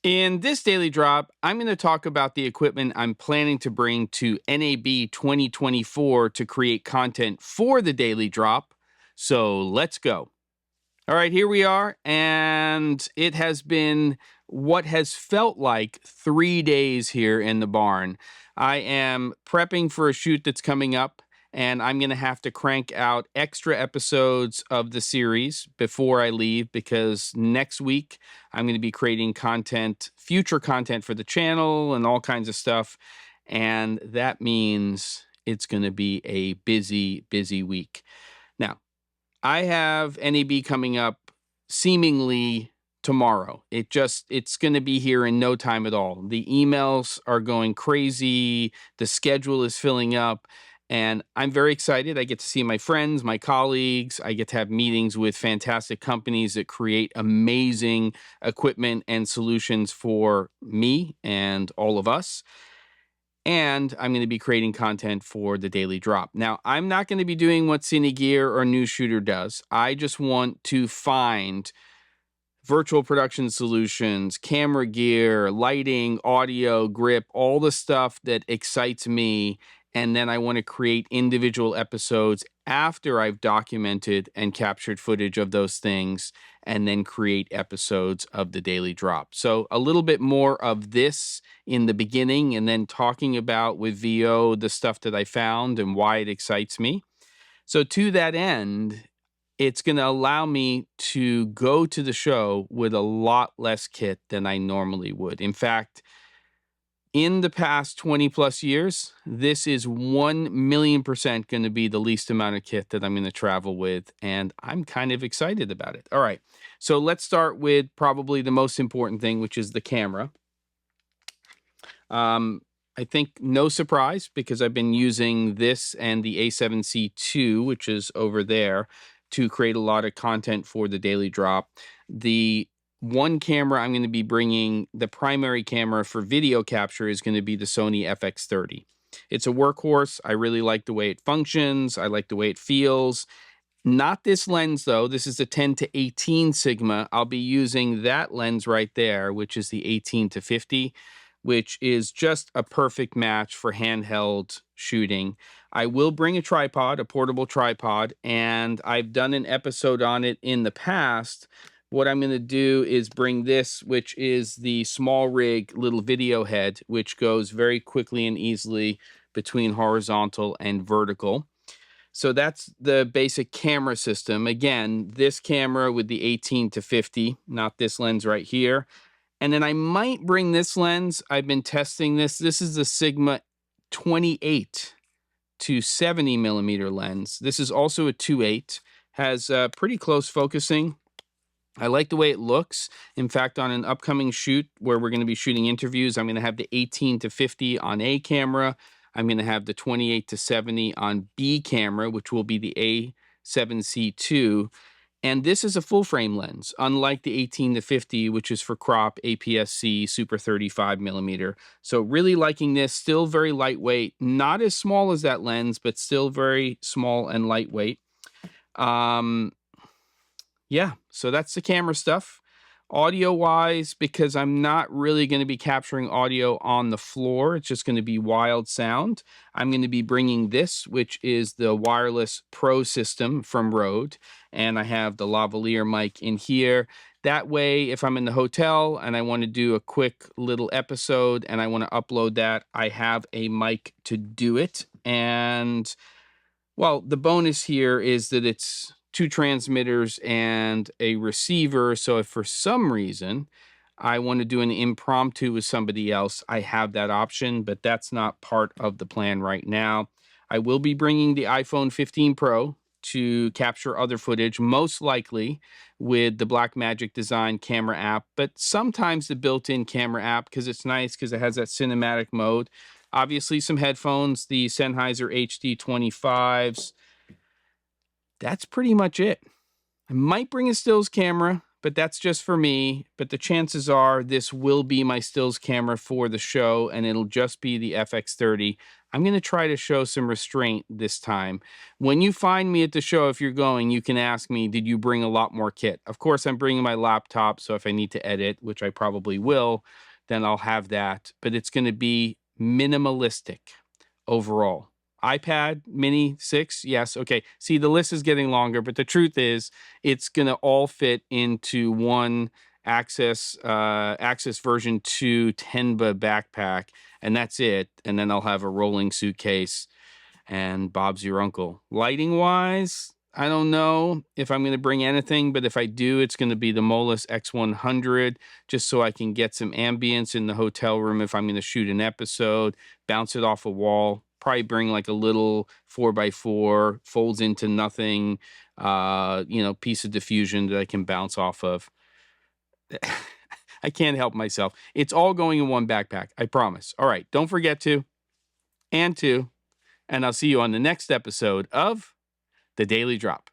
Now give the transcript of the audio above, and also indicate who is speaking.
Speaker 1: In this daily drop, I'm going to talk about the equipment I'm planning to bring to NAB 2024 to create content for the daily drop. So let's go. All right, here we are. And it has been what has felt like 3 days here in the barn. I am prepping for a shoot that's coming up, and I'm going to have to crank out extra episodes of the series before I leave because next week I'm going to be creating content, future content for the channel and all kinds of stuff. And that means it's going to be a busy, busy week. Now, I have NAB coming up seemingly tomorrow. It's going to be here in no time at all. The emails are going crazy, the schedule is filling up, and I'm very excited. I get to see my friends, my colleagues. I get to have meetings with fantastic companies that create amazing equipment and solutions for me and all of us. And I'm going to be creating content for the daily drop. Now, I'm not going to be doing what Cine Gear or News Shooter does. I just want to find virtual production solutions, camera gear, lighting, audio, grip, all the stuff that excites me. And then I want to create individual episodes after I've documented and captured footage of those things, and then create episodes of the daily drop. So a little bit more of this in the beginning, and then talking about with VO the stuff that I found and why it excites me. So to that end, it's going to allow me to go to the show with a lot less kit than I normally would. In fact, in the past 20 plus years, this is 1,000,000% going to be the least amount of kit that I'm going to travel with. And I'm kind of excited about it. All right. So let's start with probably the most important thing, which is the camera. I think no surprise because I've been using this and the A7C II, which is over there, to create a lot of content for the daily drop. The one camera I'm going to be bringing, the primary camera for video capture, is going to be the Sony FX30. It's a workhorse. I really like the way it functions. I like the way it feels. Not this lens, though. This is the 10-18 Sigma. I'll be using that lens right there, which is the 18-50, which is just a perfect match for handheld shooting. I will bring a tripod, a portable tripod, and I've done an episode on it in the past. What I'm going to do is bring this, which is the SmallRig little video head, which goes very quickly and easily between horizontal and vertical. So that's the basic camera system. Again, this camera with the 18-50, not this lens right here. And then I might bring this lens. I've been testing this. This is the Sigma 28 to 70 millimeter lens. This is also a 2.8, has pretty close focusing. I like the way it looks. In fact, on an upcoming shoot where we're going to be shooting interviews, I'm going to have the 18-50 on A camera. I'm going to have the 28-70 on B camera, which will be the A7C II. And this is a full frame lens, unlike the 18-50, which is for crop, APS-C, Super 35 millimeter. So really liking this, still very lightweight, not as small as that lens, but still very small and lightweight. Yeah, so that's the camera stuff. Audio-wise, because I'm not really going to be capturing audio on the floor, it's just going to be wild sound. I'm going to be bringing this, which is the Wireless Pro system from Rode, and I have the lavalier mic in here. That way, if I'm in the hotel and I want to do a quick little episode and I want to upload that, I have a mic to do it. And, well, the bonus here is that it's 2 transmitters and a receiver. So if for some reason I want to do an impromptu with somebody else, I have that option, but that's not part of the plan right now. I will be bringing the iPhone 15 Pro to capture other footage, most likely with the Blackmagic Design camera app, but sometimes the built-in camera app because it's nice because it has that cinematic mode. Obviously some headphones, the Sennheiser HD25s. That's pretty much it. I might bring a stills camera, but that's just for me. But the chances are this will be my stills camera for the show, and it'll just be the FX30. I'm going to try to show some restraint this time. When you find me at the show, if you're going, you can ask me, did you bring a lot more kit? Of course, I'm bringing my laptop. So if I need to edit, which I probably will, then I'll have that. But it's going to be minimalistic overall. iPad mini 6, yes. Okay. See, the list is getting longer, but the truth is it's going to all fit into one Access version 2 Tenba backpack, and that's it. And then I'll have a rolling suitcase, and Bob's your uncle. Lighting wise, I don't know if I'm going to bring anything, but if I do, it's going to be the Molis X100, just so I can get some ambience in the hotel room if I'm going to shoot an episode, bounce it off a wall. Probably bring like a little 4x4, folds into nothing, piece of diffusion that I can bounce off of. I can't help myself. It's all going in one backpack. I promise. All right. Don't forget to, and I'll see you on the next episode of The Daily Drop.